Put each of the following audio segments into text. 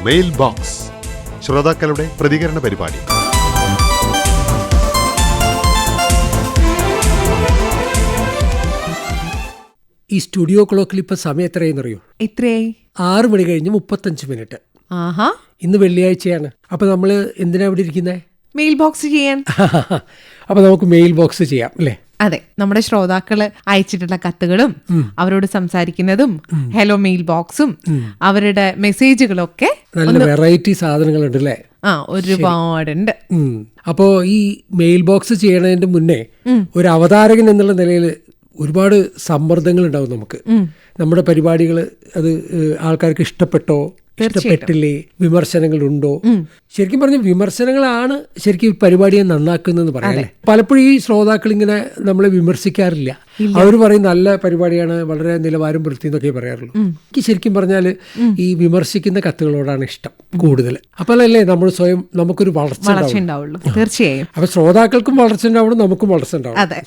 Mail box, ശ്രോതാക്കളുടെ പ്രതികരണ പരിപാടി. ഈ സ്റ്റുഡിയോ ക്ലോക്കിൽ ഇപ്പൊ സമയം എത്രയെന്നറിയോ? എത്രയായി? 6 മണി കഴിഞ്ഞ് 35. ആഹാ, ഇന്ന് വെള്ളിയാഴ്ചയാണ്. അപ്പൊ നമ്മള് എന്തിനാ ഇവിടെ ഇരിക്കുന്നേ? മെയിൽ ബോക്സ് ചെയ്യാൻ. അപ്പൊ നമുക്ക് മെയിൽ ബോക്സ് ചെയ്യാം അല്ലേ? അതെ, നമ്മുടെ ശ്രോതാക്കള് അയച്ചിട്ടുള്ള കത്തുകളും അവരോട് സംസാരിക്കുന്നതും ഹലോ മെയിൽ ബോക്സും അവരുടെ മെസ്സേജുകളൊക്കെ നല്ല വെറൈറ്റി സാധനങ്ങളുണ്ട് അല്ലേ? ഒരുപാടുണ്ട്. അപ്പോ ഈ മെയിൽ ബോക്സ് ചെയ്യണതിന്റെ മുന്നേ ഒരു അവതാരകൻ എന്നുള്ള നിലയിൽ ഒരുപാട് സമ്മർദ്ദങ്ങൾ ഉണ്ടാവും നമുക്ക്. നമ്മുടെ പരിപാടികൾ അത് ആൾക്കാർക്ക് ഇഷ്ടപ്പെട്ടോ ഇഷ്ടപ്പെട്ടില്ലേ, വിമർശനങ്ങളുണ്ടോ? ശരിക്കും പറഞ്ഞ വിമർശനങ്ങളാണ് ശരിക്കും പരിപാടിയെ നന്നാക്കുന്നതെന്ന് പറയാം. പലപ്പോഴും ഈ ശ്രോതാക്കൾ ഇങ്ങനെ നമ്മളെ വിമർശിക്കാറില്ല. അവർ പറയും നല്ല പരിപാടിയാണ്, വളരെ നിലവാരം വൃത്തി എന്നൊക്കെ പറയാറുള്ളൂ. എനിക്ക് ശരിക്കും പറഞ്ഞാൽ ഈ വിമർശിക്കുന്ന കത്തുകളോടാണ് ഇഷ്ടം കൂടുതൽ. അപ്പോഴല്ലേ നമ്മൾ സ്വയം നമുക്കൊരു വളർച്ച ഉണ്ടാവുള്ളൂ. തീർച്ചയായും. അപ്പൊ ശ്രോതാക്കൾക്കും വളർച്ച ഉണ്ടാവണം, നമുക്കും വളർച്ച ഉണ്ടാവും. അതെ,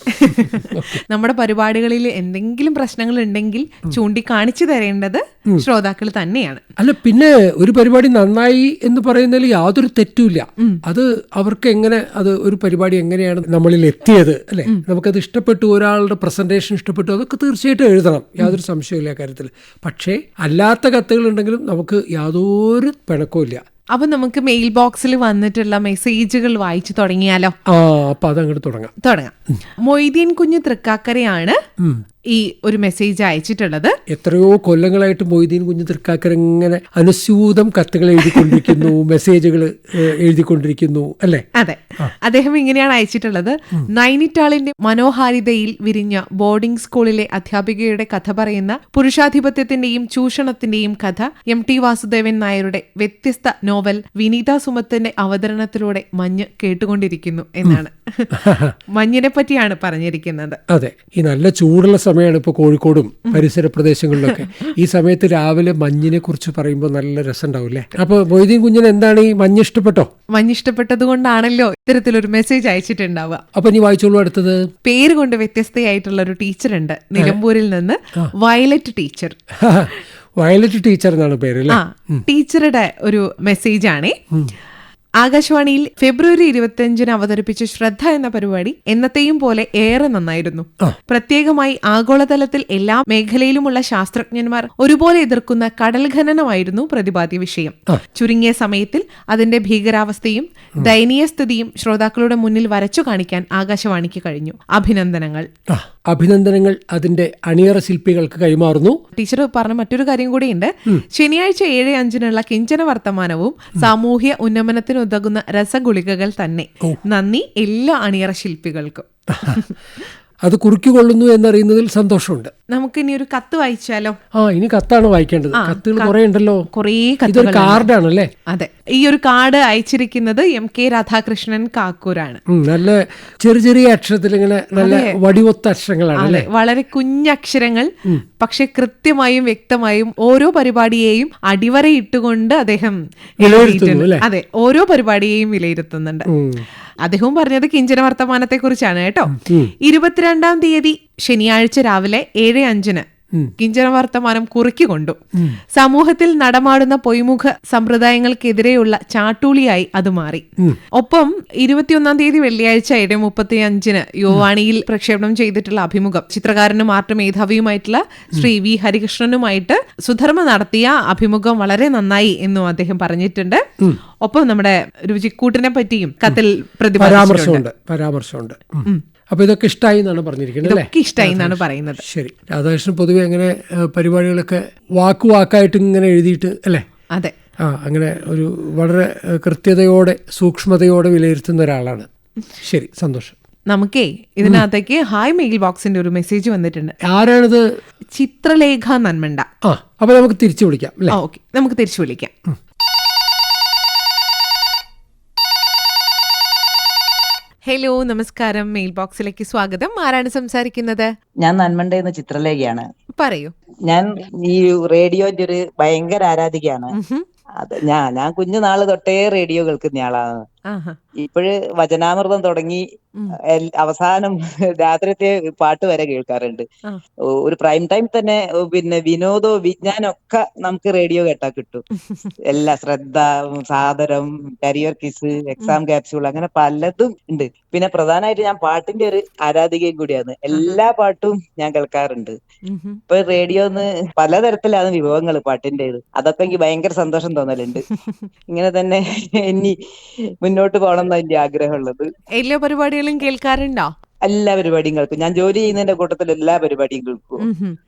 നമ്മുടെ പരിപാടികളിൽ എന്തെങ്കിലും പ്രശ്നങ്ങൾ ഉണ്ടെങ്കിൽ ചൂണ്ടിക്കാണിച്ചു തരേണ്ടത് ശ്രോതാക്കൾ തന്നെയാണ്. അല്ല, പിന്നെ ഒരു പരിപാടി നന്നായി എന്ന് പറയുന്നതിൽ യാതൊരു തെറ്റുമില്ല. അത് അവർക്ക് എങ്ങനെ, അത് ഒരു പരിപാടി എങ്ങനെയാണ് നമ്മളിൽ എത്തിയത് അല്ലെ, നമുക്കത് ഇഷ്ടപ്പെട്ടു, ഒരാളുടെ പ്രസന്റേഷൻ ഇഷ്ടപ്പെട്ടു, അതൊക്കെ തീർച്ചയായിട്ടും എഴുതണം, യാതൊരു സംശയമില്ല കാര്യത്തിൽ. പക്ഷേ അല്ലാത്ത കത്തുകൾ ഉണ്ടെങ്കിലും നമുക്ക് യാതൊരു പിണക്കവും ഇല്ല. അപ്പൊ നമുക്ക് മെയിൽ ബോക്സിൽ വന്നിട്ടുള്ള മെസ്സേജുകൾ വായിച്ചു തുടങ്ങിയാലോ? അപ്പൊ അതങ്ങോട്ട് തുടങ്ങാം. മൊയ്തീൻ കുഞ്ഞ് തൃക്കാക്കരയാണ് ഈ ഒരു മെസ്സേജ് അയച്ചിട്ടുള്ളത്. എത്രയോ കൊല്ലങ്ങളായിട്ട് മൊയ്തീൻ കുഞ്ഞ് തൃക്കാക്കര ഇങ്ങനെ അനുസ്യൂതം കത്തുകൾ എഴുതിക്കൊണ്ടിരിക്കുന്നു, മെസ്സേജുകൾ എഴുതിക്കൊണ്ടിരിക്കുന്നു അല്ലേ? അതെ, അദ്ദേഹം ഇങ്ങനെയാണ് അയച്ചിട്ടുള്ളത്. നൈനിറ്റാളിന്റെ മനോഹാരിതയിൽ വിരിഞ്ഞ ബോർഡിംഗ് സ്കൂളിലെ അധ്യാപികയുടെ കഥ പറയുന്ന പുരുഷാധിപത്യത്തിന്റെയും ചൂഷണത്തിന്റെയും കഥ MT വാസുദേവൻ നായരുടെ വ്യത്യസ്ത നോവൽ വിനീത സുമത്തിന്റെ അവതരണത്തിലൂടെ മഞ്ഞ് കേട്ടുകൊണ്ടിരിക്കുന്നു എന്നാണ്. മഞ്ഞിനെ പറ്റിയാണ് പറഞ്ഞിരിക്കുന്നത്. അതെ, ഈ നല്ല ചൂടുള്ള സമയമാണ് ഇപ്പോൾ കോഴിക്കോടും പരിസര പ്രദേശങ്ങളിലൊക്കെ. ഈ സമയത്ത് രാവിലെ മഞ്ഞിനെ കുറിച്ച് പറയുമ്പോൾ നല്ല രസം ഉണ്ടാവും അല്ലേ? അപ്പൊ മൊയ്തീൻ കുഞ്ഞിന് എന്താണ് ഈ മഞ്ഞ് ഇഷ്ടപ്പെട്ടോ? മഞ്ഞ് ഇഷ്ടപ്പെട്ടത് കൊണ്ടാണല്ലോ ഇത്തരത്തിലൊരു മെസ്സേജ് അയച്ചിട്ടുണ്ടാവുക. അപ്പൊ നീ വായിച്ചോളൂ അടുത്തത്. പേര് കൊണ്ട് വ്യത്യസ്തയായിട്ടുള്ള ഒരു ടീച്ചറുണ്ട് നിലമ്പൂരിൽ നിന്ന്, വയലറ്റ് ടീച്ചർ. വയലറ്റ് ടീച്ചർ എന്നാണ് പേര് അല്ലേ? ടീച്ചറുടെ ഒരു മെസ്സേജ് ആണ്. ആകാശവാണിയിൽ ഫെബ്രുവരി 25 അവതരിപ്പിച്ച ശ്രദ്ധ എന്ന പരിപാടി എന്നത്തെയും പോലെ ഏറെ നന്നായിരുന്നു. പ്രത്യേകമായി ആഗോളതലത്തിൽ എല്ലാ മേഖലയിലുമുള്ള ശാസ്ത്രജ്ഞന്മാർ ഒരുപോലെ എതിർക്കുന്ന കടൽ ഖനനമായിരുന്നു പ്രതിപാദ്യ വിഷയം. ചുരുങ്ങിയ സമയത്തിൽ അതിന്റെ ഭീകരാവസ്ഥയും ദയനീയ സ്ഥിതിയും ശ്രോതാക്കളുടെ മുന്നിൽ വരച്ചു കാണിക്കാൻ ആകാശവാണിക്ക് കഴിഞ്ഞു. അഭിനന്ദനങ്ങൾ അതിന്റെ അണിയറ ശില്പികൾക്ക് കൈമാറുന്നു. ടീച്ചർ പറഞ്ഞ മറ്റൊരു കാര്യം കൂടിയുണ്ട്. ശനിയാഴ്ച 7:05 വർത്തമാന വർത്തമാനവും സാമൂഹ്യ ഉന്നമനത്തിന് ഉതകുന്ന രസഗുളികകൾ തന്നെ. നന്ദി എല്ലാ അണിയറ ശില്പികൾക്കും. അത് കുറിക്കൊള്ളുന്നു എന്നറിയുന്നതിൽ സന്തോഷമുണ്ട്. നമുക്ക് ഇനി ഒരു കത്ത് വായിച്ചാലോ? ഇനി കത്താണ് വായിക്കേണ്ടത്. കത്തുകൾ കുറെ ഉണ്ടല്ലോ. ഇതൊരു കാർഡാണല്ലേ? അതെ, ഈ ഒരു കാർഡ് അയച്ചിരിക്കുന്നത് MK രാധാകൃഷ്ണൻ കാക്കൂരാണ്. നല്ല ചെറിയ ചെറിയ അക്ഷരത്തിൽ ഇങ്ങനെ നല്ല വടിവൊത്ത അക്ഷരങ്ങളാണ് അല്ലേ? വളരെ കുഞ്ഞക്ഷരങ്ങൾ, പക്ഷെ കൃത്യമായും വ്യക്തമായും ഓരോ പരിപാടിയെയും അടിവരയിട്ടുകൊണ്ട് അദ്ദേഹം അതെ ഓരോ പരിപാടിയെയും വിലയിരുത്തുന്നുണ്ട്. അദ്ദേഹവും പറഞ്ഞത് കിഞ്ചന വർത്തമാനത്തെ കുറിച്ചാണ് കേട്ടോ. 22-ാം തീയതി ശനിയാഴ്ച രാവിലെ 7:05 കിഞ്ചന വർത്തമാനം കുറിക്കൊണ്ടു. സമൂഹത്തിൽ നടമാടുന്ന പൊയ്മുഖ സമ്പ്രദായങ്ങൾക്കെതിരെയുള്ള ചാട്ടൂളിയായി അത് മാറി. ഒപ്പം 21-ാം തീയതി വെള്ളിയാഴ്ച 7:35 യുവാണിയിൽ പ്രക്ഷേപണം ചെയ്തിട്ടുള്ള അഭിമുഖം, ചിത്രകാരനും ആർട്ട് മേധാവിയുമായിട്ടുള്ള ശ്രീ V ഹരികൃഷ്ണനുമായിട്ട് സുധർമ്മ നടത്തിയ അഭിമുഖം വളരെ നന്നായി എന്നും അദ്ദേഹം പറഞ്ഞിട്ടുണ്ട്. ഒപ്പം നമ്മുടെ രുചിക്കൂട്ടിനെ പറ്റിയും കത്തിൽ പരാമർശമുണ്ട്. അപ്പൊ ഇതൊക്കെ ഇഷ്ടമായി എന്നാണ് പറഞ്ഞിരിക്കുന്നത്. ഇഷ്ടമായി എന്നാണ് പറയുന്നത്. ശരി, രാധാകൃഷ്ണൻ പൊതുവെ അങ്ങനെ പരിപാടികളൊക്കെ വാക്കായിട്ട് ഇങ്ങനെ എഴുതിയിട്ട് അല്ലേ? അതെ, അങ്ങനെ ഒരു വളരെ കൃത്യതയോടെ സൂക്ഷ്മതയോടെ വിലയിരുത്തുന്ന ഒരാളാണ്. ശരി, സന്തോഷം. നമുക്കേ ഇതിനകത്തേക്ക് ഹായ് മെയിൽ ബോക്സിന്റെ ഒരു മെസ്സേജ് വന്നിട്ടുണ്ട്. ആരാണിത്? ചിത്രലേഖ നന്മണ്ട. അപ്പൊ നമുക്ക് തിരിച്ചു വിളിക്കാം. ഓക്കെ, നമുക്ക് തിരിച്ചു വിളിക്കാം. ഹലോ, നമസ്കാരം. മെയിൽ ബോക്സിലേക്ക് സ്വാഗതം. ആരാണ് സംസാരിക്കുന്നത്? ഞാൻ നന്മണ്ടേന്ന് ചിത്രലേഖയാണ്. പറയൂ. ഞാൻ ഈ റേഡിയോന്റെ ഒരു ഭയങ്കര ആരാധികയാണ്. അത് ഞാൻ കുഞ്ഞുനാള് തൊട്ടേ റേഡിയോ കേൾക്കുന്ന ആളാണ്. ആഹാ. ഇപ്പോഴ് വചനാമൃതം തുടങ്ങി അവസാനം രാത്രിത്തെ പാട്ട് വരെ കേൾക്കാറുണ്ട്. ആ. ഒരു പ്രൈം ടൈം തന്നെ പിന്നെ വിനോദവും വിജ്ഞാനം ഒക്കെ നമുക്ക് റേഡിയോ കേട്ടാ കിട്ടും. എല്ലാ ശ്രദ്ധ, സാദരം, കരിയർ കിസ്, എക്സാം ക്യാപ്സ്യൂൾ, അങ്ങനെ പലതും ഉണ്ട്. പിന്നെ പ്രധാനമായിട്ട് ഞാൻ പാട്ടിന്റെ ഒരു ആരാധികയും കൂടിയാണ്. എല്ലാ പാട്ടും ഞാൻ കേൾക്കാറുണ്ട്. ഇപ്പൊ റേഡിയോന്ന് പലതരത്തിലാണ് വിഭവങ്ങൾ പാട്ടിന്റേത്. അതൊക്കെ എനിക്ക് ഭയങ്കര സന്തോഷം തോന്നലുണ്ട്. ഇങ്ങനെ തന്നെ ഇനി മുന്നോട്ട് പോകണം എന്നാ എന്റെ ആഗ്രഹമുള്ളത്. എല്ലാ പരിപാടികളും കേൾക്കാറുണ്ടോ? എല്ലാ പരിപാടിയും കേൾക്കും. ഞാൻ ജോലി ചെയ്യുന്നതിന്റെ കൂട്ടത്തിൽ എല്ലാ പരിപാടിയും കേൾക്കും.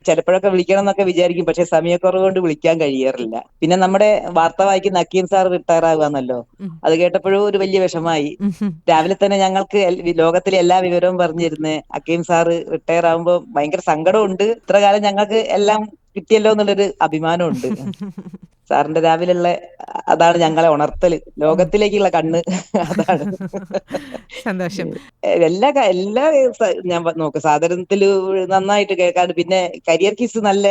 ചിലപ്പോഴൊക്കെ വിളിക്കണം എന്നൊക്കെ വിചാരിക്കും, പക്ഷെ സമയക്കുറവ് കൊണ്ട് വിളിക്കാൻ കഴിയാറില്ല. പിന്നെ നമ്മുടെ വാർത്ത വായിക്കുന്ന അക്കീം സാർ റിട്ടയർ ആകുകയാണല്ലോ, അത് കേട്ടപ്പോഴും ഒരു വലിയ വിഷമായി. രാവിലെ തന്നെ ഞങ്ങൾക്ക് ലോകത്തിലെ എല്ലാ വിവരവും പറഞ്ഞിരുന്ന് അക്കീം സാർ റിട്ടയർ ആകുമ്പോ ഭയങ്കര സങ്കടമുണ്ട്. ഇത്ര കാലം ഞങ്ങൾക്ക് എല്ലാം കിട്ടിയല്ലോ എന്നുള്ളൊരു അഭിമാനമുണ്ട്. സാറിന്റെ രാവിലെയുള്ള അതാണ് ഞങ്ങളെ ഉണർത്തല്, ലോകത്തിലേക്കുള്ള കണ്ണ് അതാണ്. സന്തോഷം. എല്ലാ ഞാൻ നോക്കും സാധാരണത്തില് നന്നായിട്ട് കേൾക്കാണ്ട്. പിന്നെ കരിയർ കിസ് നല്ല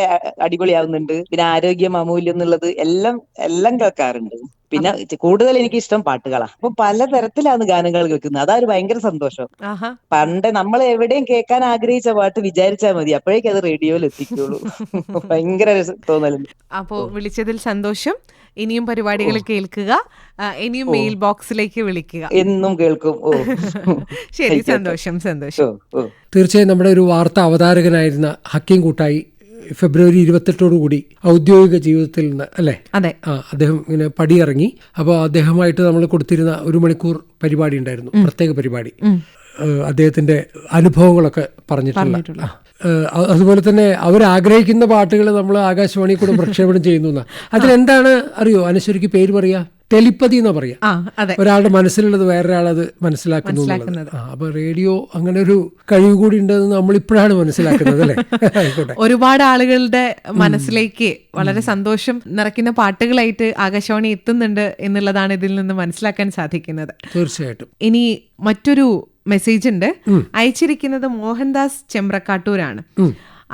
അടിപൊളിയാവുന്നുണ്ട്. പിന്നെ ആരോഗ്യം അമൂല്യം എന്നുള്ളത് എല്ലാം കേൾക്കാറുണ്ട്. പിന്നെ കൂടുതൽ എനിക്ക് ഇഷ്ടം പാട്ടുകളാ. അപ്പൊ പലതരത്തിലാണ് ഗാനങ്ങൾ കേൾക്കുന്നത്. അതാ ഒരു ഭയങ്കര സന്തോഷം. ആഹാ. പണ്ട് നമ്മൾ എവിടെയും കേൾക്കാൻ ആഗ്രഹിച്ച പാട്ട് വിചാരിച്ചാൽ മതി, അപ്പോഴേക്കും അത് റേഡിയോയിൽ എത്തിക്കുള്ളൂ. ഭയങ്കര തോന്നലുണ്ട്. അപ്പോ വിളിച്ചതിൽ സന്തോഷം. ഇനിയും പരിപാടികൾ കേൾക്കുക, ഇനിയും മെയിൽ ബോക്സിലേക്ക് വിളിക്കുക. എന്നും കേൾക്കും. ശരി, സന്തോഷം. തീർച്ചയായും നമ്മുടെ ഒരു വാർത്താ അവതാരകനായിരുന്ന ഹക്കീം കൂട്ടായി ഫെബ്രുവരി 28 ഔദ്യോഗിക ജീവിതത്തിൽ നിന്ന് അല്ലേ, അതെ, അദ്ദേഹം ഇങ്ങനെ പടിയിറങ്ങി. അപ്പോൾ അദ്ദേഹമായിട്ട് നമ്മൾ കൊടുത്തിരുന്ന 1 മണിക്കൂർ പരിപാടി ഉണ്ടായിരുന്നു, പ്രത്യേക പരിപാടി. അദ്ദേഹത്തിന്റെ അനുഭവങ്ങളൊക്കെ പറഞ്ഞിട്ടുള്ള. അതുപോലെ തന്നെ അവരാഗ്രഹിക്കുന്ന പാട്ടുകൾ നമ്മൾ ആകാശവാണി കൂടെ പ്രക്ഷേപണം ചെയ്യുന്നു. അതിലെന്താണ് അറിയോ അനശ്വരിക്ക് പേര് പറയാ? ടെലിപ്പതി എന്നാ പറയാ. ഒരാളുടെ മനസ്സിലുള്ളത് വേറൊരാളത് മനസ്സിലാക്കുന്നു. അപ്പൊ റേഡിയോ അങ്ങനെ ഒരു കഴിവ് കൂടി ഉണ്ടെന്ന് നമ്മൾ ഇപ്പോഴാണ് മനസ്സിലാക്കുന്നത് അല്ലേ. ആയിക്കോട്ടെ. ഒരുപാട് ആളുകളുടെ മനസ്സിലേക്ക് വളരെ സന്തോഷം നിറയ്ക്കുന്ന പാട്ടുകളായിട്ട് ആകാശവാണി എത്തുന്നുണ്ട് എന്നുള്ളതാണ് ഇതിൽ നിന്ന് മനസ്സിലാക്കാൻ സാധിക്കുന്നത്. തീർച്ചയായിട്ടും. ഇനി മറ്റൊരു മെസ്സേജ് ഉണ്ട്. അയച്ചിരിക്കുന്നത് മോഹൻദാസ് ചെമ്പ്രക്കാട്ടൂരാണ്.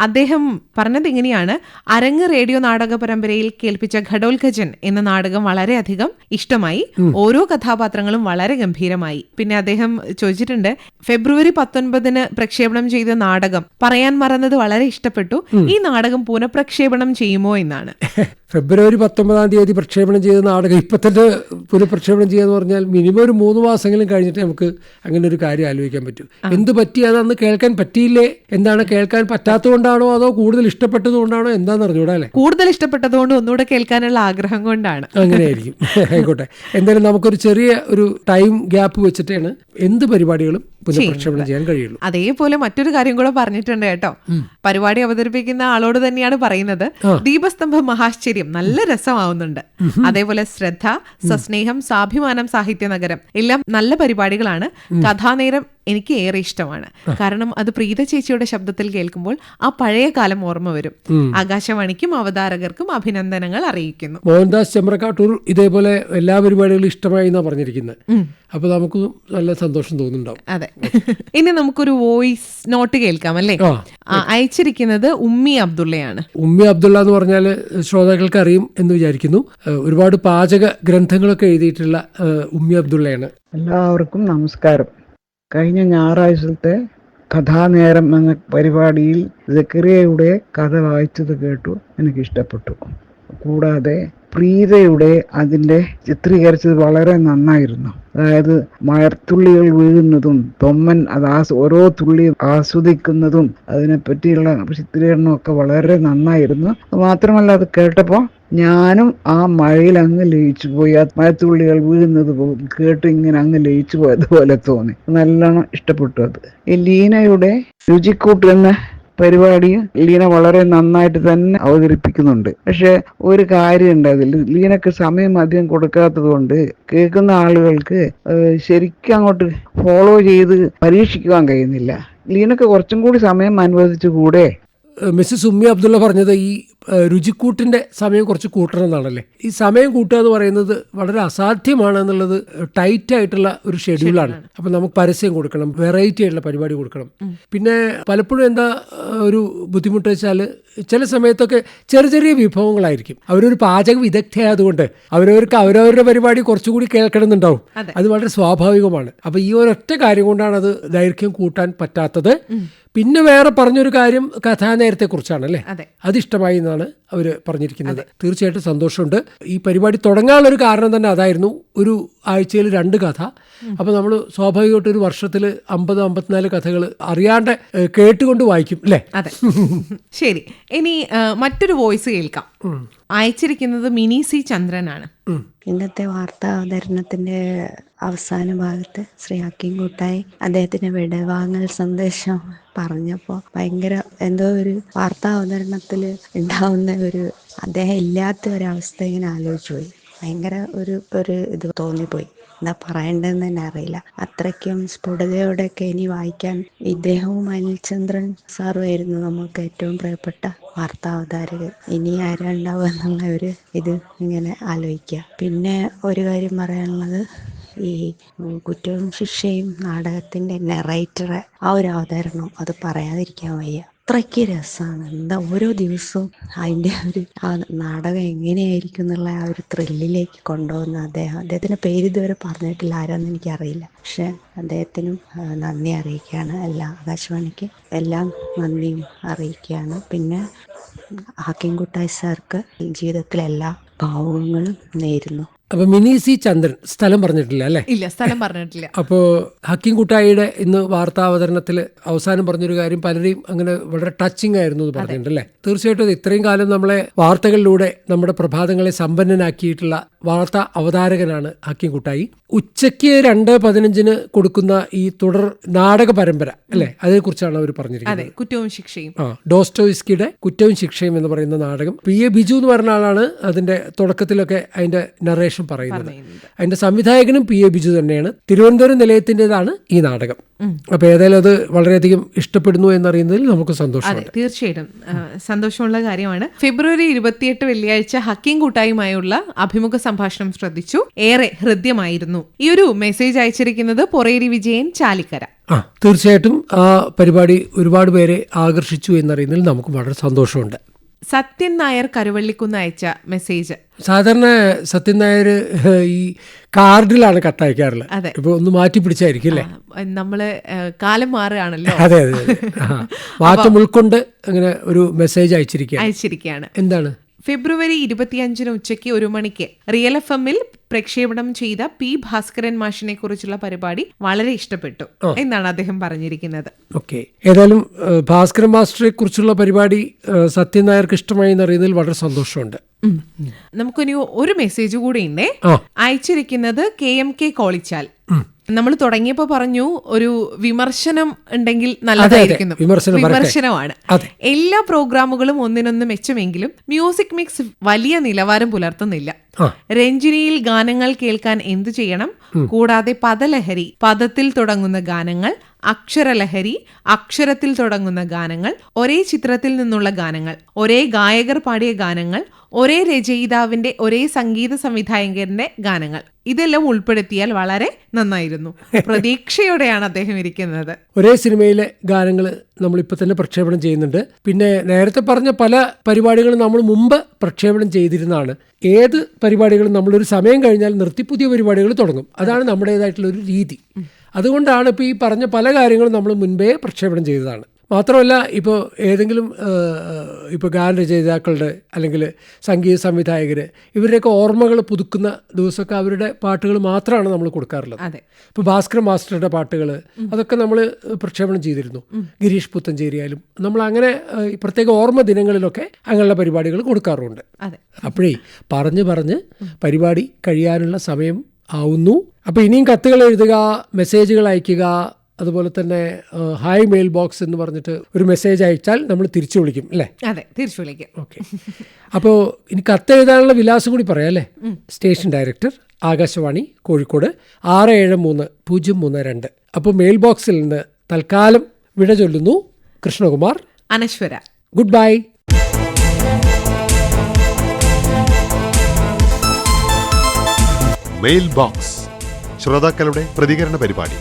അദ്ദേഹം പറഞ്ഞത് ഇങ്ങനെയാണ്: അരങ്ങ് റേഡിയോ നാടക പരമ്പരയിൽ കേൾപ്പിച്ച ഘടോൽഖജൻ എന്ന നാടകം വളരെയധികം ഇഷ്ടമായി. ഓരോ കഥാപാത്രങ്ങളും വളരെ ഗംഭീരമായി. പിന്നെ അദ്ദേഹം ചോദിച്ചിട്ടുണ്ട്, ഫെബ്രുവരി 19 പ്രക്ഷേപണം ചെയ്ത നാടകം പറയാൻ മറന്നത് വളരെ ഇഷ്ടപ്പെട്ടു. ഈ നാടകം പുനഃപ്രക്ഷേപണം ചെയ്യുമോ എന്നാണ്. ഫെബ്രുവരി 19 പ്രക്ഷേപണം ചെയ്ത നാടകം ഇപ്പൊ തന്നെ പുനഃപ്രക്ഷേപണം ചെയ്യാന്ന് പറഞ്ഞാൽ മിനിമം ഒരു 3 മാസമെങ്കിലും കഴിഞ്ഞിട്ട് നമുക്ക് അങ്ങനെ ഒരു കാര്യം ആലോചിക്കാൻ പറ്റും. എന്ത് പറ്റി, അതന്ന് കേൾക്കാൻ പറ്റിയില്ലേ, എന്താണ് കേൾക്കാൻ പറ്റാത്തതുകൊണ്ടാണോ അതോ കൂടുതൽ ഇഷ്ടപ്പെട്ടത് കൊണ്ടാണോ എന്താണെന്ന് അറിഞ്ഞൂടാ അല്ലേ? കൂടുതൽ ഇഷ്ടപ്പെട്ടതുകൊണ്ട് ഒന്നുകൂടെ കേൾക്കാനുള്ള ആഗ്രഹം കൊണ്ടാണ്. അങ്ങനെയായിരിക്കും. ആയിക്കോട്ടെ. എന്തായാലും നമുക്കൊരു ചെറിയ ഒരു ടൈം ഗ്യാപ്പ് വെച്ചിട്ടാണ് എന്ത് പരിപാടികളും പുനഃപ്രക്ഷേപണം ചെയ്യാൻ കഴിയുള്ളൂ. അതേപോലെ മറ്റൊരു കാര്യം കൂടെ പറഞ്ഞിട്ടുണ്ട് കേട്ടോ. പരിപാടി അവതരിപ്പിക്കുന്ന ആളോട് തന്നെയാണ് പറയുന്നത്. ദീപസ്തംഭം മഹാശ്ചര്യം നല്ല രസമാവുന്നുണ്ട്. അതേപോലെ ശ്രദ്ധ, സസ്നേഹം, സ്വാഭിമാനം, സാഹിത്യനഗരം എല്ലാം നല്ല പരിപാടികളാണ്. കഥാനേരം എനിക്ക് ഏറെ ഇഷ്ടമാണ്. കാരണം അത് പ്രീത ചേച്ചിയുടെ ശബ്ദത്തിൽ കേൾക്കുമ്പോൾ ആ പഴയ കാലം ഓർമ്മ വരും. ആകാശവാണിക്കും അവതാരകർക്കും അഭിനന്ദനങ്ങൾ അറിയിക്കുന്നു. മോഹൻദാസ് ചെമ്പ്രക്കാട്ടൂർ ഇതേപോലെ എല്ലാ പരിപാടികളും ഇഷ്ടമായി എന്നാ പറഞ്ഞിരിക്കുന്നത്. അപ്പൊ നമുക്ക് നല്ല സന്തോഷം തോന്നുന്നുണ്ടാവും. അതെ. ഇനി നമുക്കൊരു വോയിസ് നോട്ട് കേൾക്കാം അല്ലേ? അയച്ചിരിക്കുന്നത് ഉമ്മി അബ്ദുള്ളയാണ്. ഉമ്മി അബ്ദുള്ള എന്ന് പറഞ്ഞാൽ ശ്രോതാക്കൾക്ക് അറിയും എന്ന് വിചാരിക്കുന്നു. ഒരുപാട് പാചക ഗ്രന്ഥങ്ങളൊക്കെ എഴുതിയിട്ടുള്ള ഉമ്മി അബ്ദുള്ളയാണ്. എല്ലാവർക്കും നമസ്കാരം. കഴിഞ്ഞ ഞായറാഴ്ചത്തെ കഥാനേരം എന്ന പരിപാടിയിൽ സക്കറിയയുടെ കഥ വായിച്ചത് കേട്ടു, എനിക്കിഷ്ടപ്പെട്ടു. കൂടാതെ പ്രീതയുടെ അതിൻ്റെ ചിത്രീകരിച്ചത് വളരെ നന്നായിരുന്നു. അതായത് മഴത്തുള്ളികൾ വീഴുന്നതും തൊമ്മൻ അത് ഓരോ തുള്ളി ആസ്വദിക്കുന്നതും അതിനെപ്പറ്റിയുള്ള ചിത്രീകരണമൊക്കെ വളരെ നന്നായിരുന്നു. മാത്രമല്ല അത് കേട്ടപ്പോൾ ഞാനും ആ മഴയിൽ അങ്ങ് ലയിച്ചു പോയി. ആ മഴത്തുള്ളികൾ വീഴുന്നത് കേട്ട് ഇങ്ങനെ അങ്ങ് ലയിച്ചു പോയതുപോലെ തോന്നി. നല്ലോണം ഇഷ്ടപ്പെട്ടു. അത് ഈ ലീനയുടെ രുചിക്കൂട്ട് എന്ന പരിപാടി ലീന വളരെ നന്നായിട്ട് തന്നെ അവതരിപ്പിക്കുന്നുണ്ട്. പക്ഷെ ഒരു കാര്യമുണ്ട്, അതിൽ ലീനക്ക് സമയം അധികം കൊടുക്കാത്തത് കൊണ്ട് കേൾക്കുന്ന ആളുകൾക്ക് ശരിക്കും അങ്ങോട്ട് ഫോളോ ചെയ്ത് പരീക്ഷിക്കുവാൻ കഴിയുന്നില്ല. ലീനക്ക് കുറച്ചും കൂടി സമയം അനുവദിച്ചു കൂടെ? മിസ്സസ് ഉമ്മി അബ്ദുള്ള പറഞ്ഞത് ഈ രുചിക്കൂട്ടിൻ്റെ സമയം കുറച്ച് കൂട്ടണം എന്നാണല്ലേ. ഈ സമയം കൂട്ടുക എന്ന് പറയുന്നത് വളരെ അസാധ്യമാണ് എന്നുള്ളത് ടൈറ്റായിട്ടുള്ള ഒരു ഷെഡ്യൂളാണ്. അപ്പം നമുക്ക് പരസ്യം കൊടുക്കണം, വെറൈറ്റി ആയിട്ടുള്ള പരിപാടി കൊടുക്കണം. പിന്നെ പലപ്പോഴും എന്താ ഒരു ബുദ്ധിമുട്ട് വെച്ചാൽ ചില സമയത്തൊക്കെ ചെറിയ ചെറിയ വിഭവങ്ങളായിരിക്കും. അവരൊരു പാചക വിദഗ്ധയായതുകൊണ്ട് അവരവർക്ക് അവരവരുടെ പരിപാടി കുറച്ചുകൂടി കേൾക്കണമെന്നുണ്ടാവും. അത് വളരെ സ്വാഭാവികമാണ്. അപ്പം ഈ ഒരൊറ്റ കാര്യം കൊണ്ടാണ് അത് ദൈർഘ്യം കൂട്ടാൻ പറ്റാത്തത്. പിന്നെ വേറെ പറഞ്ഞൊരു കാര്യം കഥാനേരത്തെ കുറിച്ചാണ് അല്ലേ. അതിഷ്ടമായി എന്നാണ് അവർ പറഞ്ഞിരിക്കുന്നത്. തീർച്ചയായിട്ടും സന്തോഷമുണ്ട്. ഈ പരിപാടി തുടങ്ങാനുള്ളൊരു കാരണം തന്നെ അതായിരുന്നു. ഒരു ആഴ്ചയിൽ 2 കഥ. അപ്പോൾ നമ്മൾ സ്വാഭാവികമായിട്ട് ഒരു വർഷത്തിൽ 50-54 കഥകൾ അറിയാണ്ട് കേട്ടുകൊണ്ട് വായിക്കും അല്ലേ. അതെ, ശരി. ഇനി മറ്റൊരു വോയിസ് കേൾക്കാം. അയച്ചിരിക്കുന്നത് മിനി സി ചന്ദ്രനാണ്. ഇന്നത്തെ വാർത്താ അവതരണത്തിന്റെ അവസാന ഭാഗത്ത് ശ്രീ ഹക്കീം കൂട്ടായി അദ്ദേഹത്തിന്റെ വിടവാങ്ങൽ സന്ദേശം പറഞ്ഞപ്പോൾ ഭയങ്കര എന്തോ ഒരു വാർത്താ അവതരണത്തിൽ ഉണ്ടാവുന്ന ഒരു അദ്ദേഹം ഇല്ലാത്ത ഒരവസ്ഥ ഇങ്ങനെ ആലോചിച്ചു പോയി. ഭയങ്കര ഒരു ഇത് തോന്നിപ്പോയി. എന്താ പറയേണ്ടതെന്ന് തന്നെ അറിയില്ല. അത്രയ്ക്കും സ്ഫുടതയോടെയൊക്കെ ഇനി വായിക്കാൻ ഇദ്ദേഹവും അനിൽചന്ദ്രൻ സാറുമായിരുന്നു നമുക്ക് ഏറ്റവും പ്രിയപ്പെട്ട വാർത്താ അവതാരകർ. ഇനി ആരാ ഉണ്ടാവുക എന്നുള്ള ഒരു ഇത് ഇങ്ങനെ ആലോചിക്കുക. പിന്നെ ഒരു കാര്യം പറയാനുള്ളത്, ഈ കുറ്റവും ശിക്ഷയും നാടകത്തിൻ്റെ നെറേറ്ററെ ആ ഒരു അവതരണം അത് പറയാതിരിക്കാൻ വയ്യ. അത്രയ്ക്ക് രസമാണ്. എന്താ ഓരോ ദിവസവും അതിൻ്റെ ആ നാടകം എങ്ങനെയായിരിക്കും എന്നുള്ള ആ ഒരു ത്രില്ലിലേക്ക് കൊണ്ടുപോകുന്ന അദ്ദേഹത്തിൻ്റെ പേര് ഇതുവരെ പറഞ്ഞിട്ടില്ല, ആരാന്ന് എനിക്കറിയില്ല. പക്ഷെ അദ്ദേഹത്തിനും നന്ദി അറിയിക്കുകയാണ്. എല്ലാ ആകാശവാണിക്ക് എല്ലാം നന്ദിയും അറിയിക്കുകയാണ്. പിന്നെ ഹക്കീം കൂട്ടായി സാർക്ക് ജീവിതത്തിലെ എല്ലാ ഭാവങ്ങളും നേരുന്നു. അപ്പൊ മിനി സി ചന്ദ്രൻ സ്ഥലം പറഞ്ഞിട്ടില്ല അല്ലേ? ഇല്ല, സ്ഥലം പറഞ്ഞിട്ടില്ല. അപ്പോൾ ഹക്കീം കുട്ടായിയുടെ ഇന്ന് വാർത്താ അവതരണത്തിൽ അവസാനം പറഞ്ഞൊരു കാര്യം പലരെയും അങ്ങനെ വളരെ ടച്ചിങ് ആയിരുന്നു എന്ന് പറഞ്ഞിട്ടുണ്ടല്ലേ. തീർച്ചയായിട്ടും ഇത്രയും കാലം നമ്മളെ വാർത്തകളിലൂടെ നമ്മുടെ പ്രഭാതങ്ങളെ സമ്പന്നനാക്കിയിട്ടുള്ള വാർത്താ അവതാരകനാണ് ഹക്കീം കുട്ടായി. ഉച്ചയ്ക്ക് 2:15 കൊടുക്കുന്ന ഈ തുടർ നാടക പരമ്പര അല്ലെ, അതേക്കുറിച്ചാണ് അവർ പറഞ്ഞിരിക്കുന്നത്. കുറ്റവും ശിക്ഷയും. ഡോസ്റ്റോയ്സ്കിയുടെ കുറ്റവും ശിക്ഷയും എന്ന് പറയുന്ന നാടകം. PA ബിജു എന്ന് പറഞ്ഞ ആളാണ് അതിന്റെ തുടക്കത്തിലൊക്കെ അതിന്റെ നറേഷൻ പറയുന്നത്. അതിന്റെ സംവിധായകനും PA ബിജു തന്നെയാണ്. തിരുവനന്തപുരം നിലയത്തിൻ്റെതാണ് ഈ നാടകം. അപ്പൊ ഏതായാലും അത് വളരെയധികം ഇഷ്ടപ്പെടുന്നു എന്നറിയുന്നതിൽ നമുക്ക് സന്തോഷമുണ്ട്. തീർച്ചയായിട്ടും സന്തോഷമുള്ള കാര്യമാണ്. ഫെബ്രുവരി 28 വെള്ളിയാഴ്ച ഹക്കീം കൂട്ടായുമായുള്ള അഭിമുഖ സംഭാഷണം ശ്രദ്ധിച്ചു. ഏറെ ഹൃദ്യമായിരുന്നു. ഈ ഒരു മെസ്സേജ് അയച്ചിരിക്കുന്നത് പൊറേരി വിജയൻ, ചാലിക്കര. തീർച്ചയായിട്ടും ആ പരിപാടി ഒരുപാട് പേരെ ആകർഷിച്ചു എന്നറിയുന്നതിൽ നമുക്ക് വളരെ സന്തോഷമുണ്ട്. സത്യൻ നായർ കരുവള്ളിക്കുന്ന് അയച്ച മെസ്സേജ്. സാധാരണ സത്യൻ നായർ ഈ കാർഡിലാണ് കത്തയക്കാറുള്ളത്. ഇപ്പൊ ഒന്ന് മാറ്റി പിടിച്ചായിരിക്കും അല്ലേ? നമ്മള് കാലം മാറുകയാണല്ലോ. അതെ അതെ, മാറ്റം ഉൾക്കൊണ്ട് അങ്ങനെ ഒരു മെസ്സേജ് അയച്ചിരിക്കുകയാണ്. എന്താണ്? ഫെബ്രുവരി 25 ഉച്ചയ്ക്ക് 1 മണിക്ക് റിയൽ FM-ൽ പ്രക്ഷേപണം ചെയ്ത P. ഭാസ്കരൻ മാഷിനെ കുറിച്ചുള്ള പരിപാടി വളരെ ഇഷ്ടപ്പെട്ടു എന്നാണ് അദ്ദേഹം പറഞ്ഞിരിക്കുന്നത്. ഓക്കെ, ഏതായാലും ഭാസ്കരൻ മാസ്റ്ററെ കുറിച്ചുള്ള പരിപാടി സത്യൻ നായർക്ക് ഇഷ്ടമായി എന്നറിയുന്നതിൽ വളരെ സന്തോഷമുണ്ട്. നമുക്കിനി ഒരു മെസ്സേജ് കൂടി ഉണ്ടേ. അയച്ചിരിക്കുന്നത് KMK കോളിച്ചാൽ. നമ്മൾ തുടങ്ങിയപ്പോ പറഞ്ഞു ഒരു വിമർശനം ഉണ്ടെങ്കിൽ നല്ലതായിരിക്കുന്നു. വിമർശനമാണ്. എല്ലാ പ്രോഗ്രാമുകളും ഒന്നിനൊന്ന് മെച്ചമെങ്കിലും മ്യൂസിക് മിക്സ് വലിയ നിലവാരം പുലർത്തുന്നില്ല. രഞ്ജിനിയിൽ ഗാനങ്ങൾ കേൾക്കാൻ എന്തു ചെയ്യണം? കൂടാതെ പദലഹരി, പദത്തിൽ തുടങ്ങുന്ന ഗാനങ്ങൾ, അക്ഷരലഹരി, അക്ഷരത്തിൽ തുടങ്ങുന്ന ഗാനങ്ങൾ, ഒരേ ചിത്രത്തിൽ നിന്നുള്ള ഗാനങ്ങൾ, ഒരേ ഗായകർ പാടിയ ഗാനങ്ങൾ, ഒരേ രചയിതാവിന്റെ ഒരേ സംഗീത സംവിധായകന്റെ ഗാനങ്ങൾ, ഇതെല്ലാം ഉൾപ്പെടുത്തിയാൽ വളരെ നന്നായിരുന്നു. പ്രതീക്ഷയോടെയാണ് അദ്ദേഹം ഇരിക്കുന്നത്. ഒരേ സിനിമയിലെ ഗാനങ്ങൾ നമ്മളിപ്പോൾ തന്നെ പ്രക്ഷേപണം ചെയ്യുന്നുണ്ട്. പിന്നെ നേരത്തെ പറഞ്ഞ പല പരിപാടികളും നമ്മൾ മുമ്പ് പ്രക്ഷേപണം ചെയ്തിരുന്നതാണ്. ഏത് പരിപാടികളും നമ്മളൊരു സമയം കഴിഞ്ഞാൽ നിർത്തി പുതിയ പരിപാടികൾ തുടങ്ങും. അതാണ് നമ്മുടേതായിട്ടുള്ള ഒരു രീതി. അതുകൊണ്ടാണ് ഇപ്പോൾ ഈ പറഞ്ഞ പല കാര്യങ്ങളും നമ്മൾ മുൻപേ പ്രക്ഷേപണം ചെയ്തതാണ്. മാത്രമല്ല, ഇപ്പോൾ ഏതെങ്കിലും ഇപ്പോൾ ഗാനരചയിതാക്കളുടെ അല്ലെങ്കിൽ സംഗീത സംവിധായകർ ഇവരുടെയൊക്കെ ഓർമ്മകൾ പുതുക്കുന്ന ദിവസമൊക്കെ അവരുടെ പാട്ടുകൾ മാത്രമാണ് നമ്മൾ കൊടുക്കാറുള്ളത്. ഇപ്പോൾ ഭാസ്കരൻ മാസ്റ്ററുടെ പാട്ടുകൾ അതൊക്കെ നമ്മൾ പ്രക്ഷേപണം ചെയ്തിരുന്നു. ഗിരീഷ് പുത്തഞ്ചേരിയായാലും നമ്മൾ അങ്ങനെ പ്രത്യേക ഓർമ്മ ദിനങ്ങളിലൊക്കെ അങ്ങനെയുള്ള പരിപാടികൾ കൊടുക്കാറുണ്ട്. അപ്പോഴേ പറഞ്ഞ് പരിപാടി കഴിയാനുള്ള സമയം ആവുന്നു. അപ്പോൾ ഇനിയും കത്തുകൾ എഴുതുക, മെസ്സേജുകൾ അയയ്ക്കുക. അതുപോലെ തന്നെ ഹായ് മെയിൽ ബോക്സ് എന്ന് പറഞ്ഞിട്ട് ഒരു മെസ്സേജ് അയച്ചാൽ നമ്മൾ തിരിച്ചു വിളിക്കും അല്ലേ? അതെ, തിരിച്ചു വിളിക്കും. ഓക്കെ, അപ്പോൾ ഇനി കത്ത് എഴുതാനുള്ള വിലാസം കൂടി പറയാം അല്ലേ? Station director, Akashvani, Kozhikode 673-032. അപ്പോൾ മെയിൽ ബോക്സിൽ നിന്ന് തൽക്കാലം വിട ചൊല്ലുന്നു. Krishnakumar, Anaswara. Goodbye. Mail box ശ്രോതാക്കളുടെ പ്രതികരണ പരിപാടി.